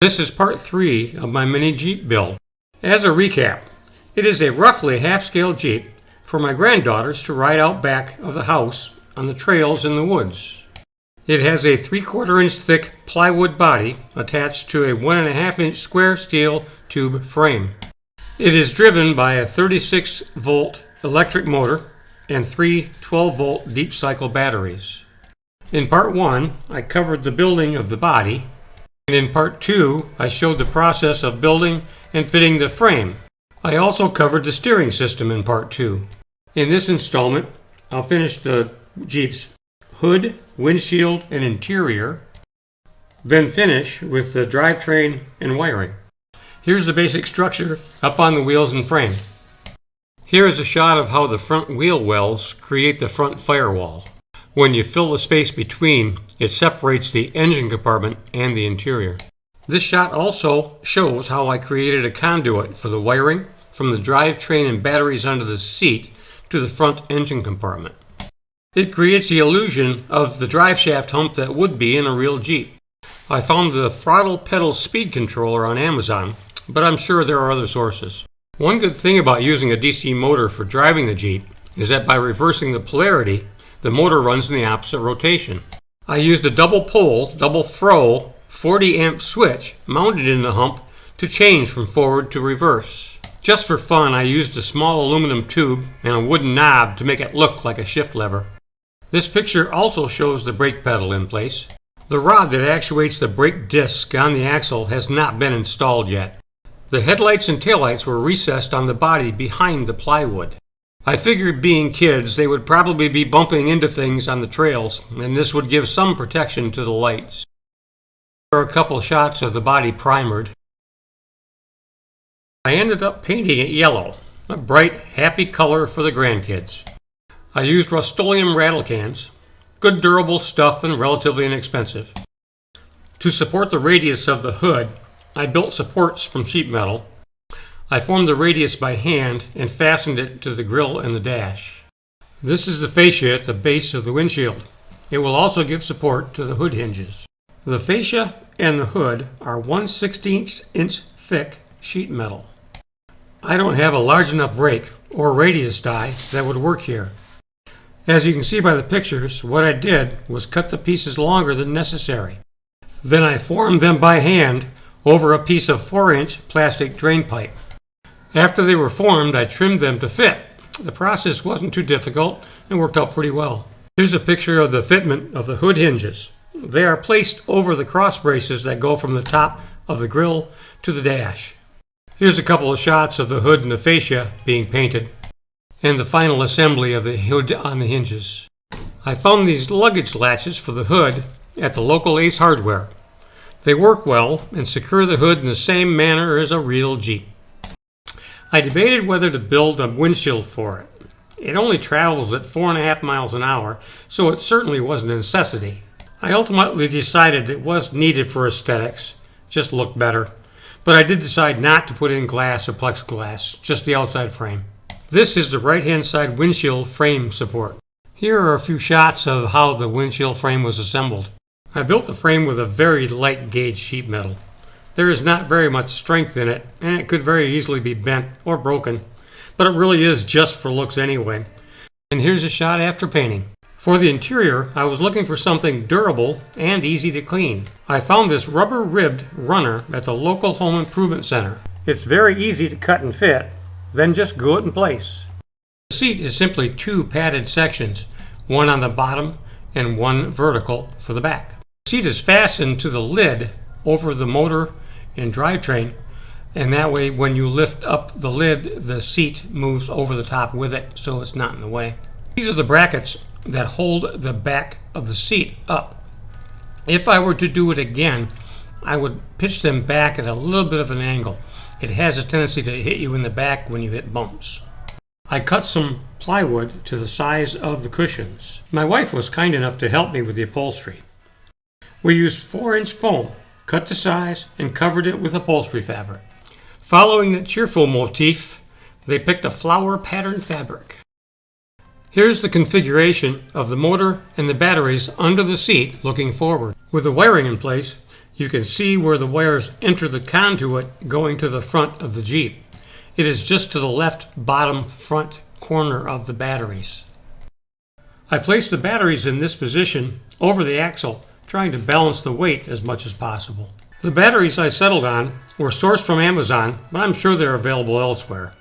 This is part 3 of my mini Jeep build. As a recap, it is a roughly half-scale Jeep for my granddaughters to ride out back of the house on the trails in the woods. It has a 3/4 inch thick plywood body attached to a 1.5 inch square steel tube frame. It is driven by a 36 volt electric motor and 3 12 volt deep cycle batteries. In part 1, I covered the building of the body, and in part 2, I showed the process of building and fitting the frame. I also covered the steering system in part 2. In this installment, I'll finish the Jeep's hood, windshield, and interior, then finish with the drivetrain and wiring. Here's the basic structure up on the wheels and frame. Here is a shot of how the front wheel wells create the front firewall. When you fill the space between, it separates the engine compartment and the interior. This shot also shows how I created a conduit for the wiring from the drivetrain and batteries under the seat to the front engine compartment. It creates the illusion of the drive shaft hump that would be in a real Jeep. I found the throttle pedal speed controller on Amazon, but I'm sure there are other sources. One good thing about using a DC motor for driving the Jeep is that by reversing the polarity, the motor runs in the opposite rotation. I used a double pole, double throw, 40 amp switch mounted in the hump to change from forward to reverse. Just for fun, I used a small aluminum tube and a wooden knob to make it look like a shift lever. This picture also shows the brake pedal in place. The rod that actuates the brake disc on the axle has not been installed yet. The headlights and taillights were recessed on the body behind the plywood. I figured being kids, they would probably be bumping into things on the trails, and this would give some protection to the lights. There are a couple shots of the body primered. I ended up painting it yellow, a bright, happy color for the grandkids. I used Rust-Oleum rattle cans, good durable stuff and relatively inexpensive. To support the radius of the hood, I built supports from sheet metal. I formed the radius by hand and fastened it to the grille and the dash. This is the fascia at the base of the windshield. It will also give support to the hood hinges. The fascia and the hood are 1/16 inch thick sheet metal. I don't have a large enough brake or radius die that would work here. As you can see by the pictures, what I did was cut the pieces longer than necessary. Then I formed them by hand over a piece of 4-inch plastic drain pipe. After they were formed, I trimmed them to fit. The process wasn't too difficult and worked out pretty well. Here's a picture of the fitment of the hood hinges. They are placed over the cross braces that go from the top of the grille to the dash. Here's a couple of shots of the hood and the fascia being painted, and the final assembly of the hood on the hinges. I found these luggage latches for the hood at the local Ace Hardware. They work well and secure the hood in the same manner as a real Jeep. I debated whether to build a windshield for it. It only travels at 4.5 miles an hour, so it certainly wasn't a necessity. I ultimately decided it was needed for aesthetics, just looked better. But I did decide not to put in glass or plexiglass, just the outside frame. This is the right-hand side windshield frame support. Here are a few shots of how the windshield frame was assembled. I built the frame with a very light gauge sheet metal. There is not very much strength in it, and it could very easily be bent or broken, but it really is just for looks anyway. And here's a shot after painting. For the interior, I was looking for something durable and easy to clean. I found this rubber-ribbed runner at the local home improvement center. It's very easy to cut and fit, then just glue it in place. The seat is simply 2 padded sections, one on the bottom and one vertical for the back. The seat is fastened to the lid over the motor and drivetrain, and that way when you lift up the lid, the seat moves over the top with it, so it's not in the way. These are the brackets that hold the back of the seat up. If I were to do it again, I would pitch them back at a little bit of an angle. It has a tendency to hit you in the back when you hit bumps. I cut some plywood to the size of the cushions. My wife was kind enough to help me with the upholstery. We used 4-inch foam, cut to size, and covered it with upholstery fabric. Following the cheerful motif, they picked a flower pattern fabric. Here's the configuration of the motor and the batteries under the seat looking forward. With the wiring in place, You can see where the wires enter the conduit going to the front of the Jeep. It is just to the left bottom front corner of the batteries. I placed the batteries in this position over the axle, trying to balance the weight as much as possible. The batteries I settled on were sourced from Amazon, but I'm sure they're available elsewhere.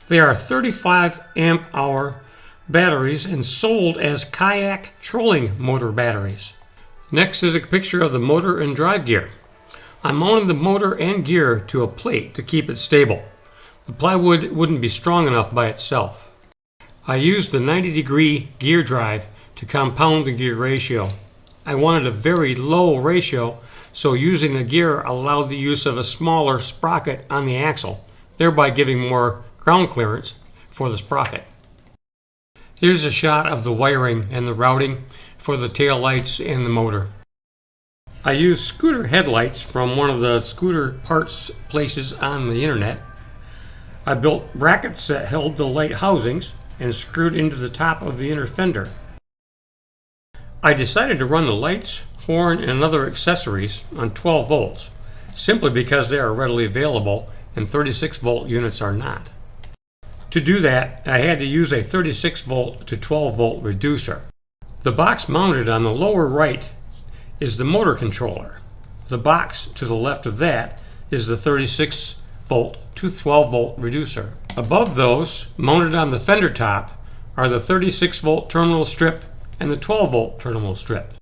They are 35 amp hour batteries and sold as kayak trolling motor batteries. Next is a picture of the motor and drive gear. I mounted the motor and gear to a plate to keep it stable. The plywood wouldn't be strong enough by itself. I used the 90-degree gear drive to compound the gear ratio. I wanted a very low ratio, so using the gear allowed the use of a smaller sprocket on the axle, thereby giving more ground clearance for the sprocket. Here's a shot of the wiring and the routing for the tail lights and the motor. I used scooter headlights from one of the scooter parts places on the internet. I built brackets that held the light housings and screwed into the top of the inner fender. I decided to run the lights, horn, and other accessories on 12 volts, simply because they are readily available and 36 volt units are not. To do that, I had to use a 36 volt to 12 volt reducer. The box mounted on the lower right is the motor controller. The box to the left of that is the 36 volt to 12 volt reducer. Above those, mounted on the fender top, are the 36 volt terminal strip and the 12 volt terminal strip.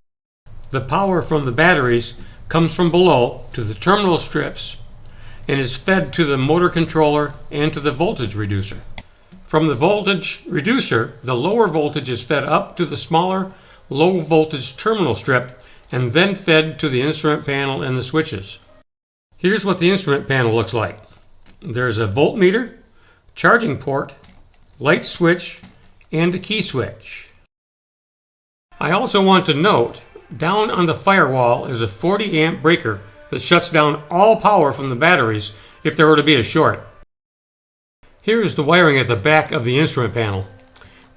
The power from the batteries comes from below to the terminal strips and is fed to the motor controller and to the voltage reducer. From the voltage reducer, the lower voltage is fed up to the smaller low voltage terminal strip and then fed to the instrument panel and the switches. Here's what the instrument panel looks like. There's a voltmeter, charging port, light switch, and a key switch. I also want to note, down on the firewall is a 40 amp breaker that shuts down all power from the batteries if there were to be a short. Here is the wiring at the back of the instrument panel.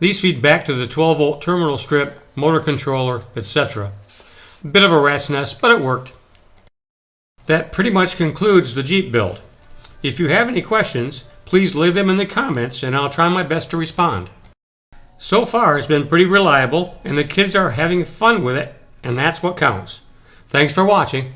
These feed back to the 12 volt terminal strip, motor controller, etc. A bit of a rat's nest, but it worked. That pretty much concludes the Jeep build. If you have any questions, please leave them in the comments and I'll try my best to respond. So far it's been pretty reliable and the kids are having fun with it, and that's what counts. Thanks for watching.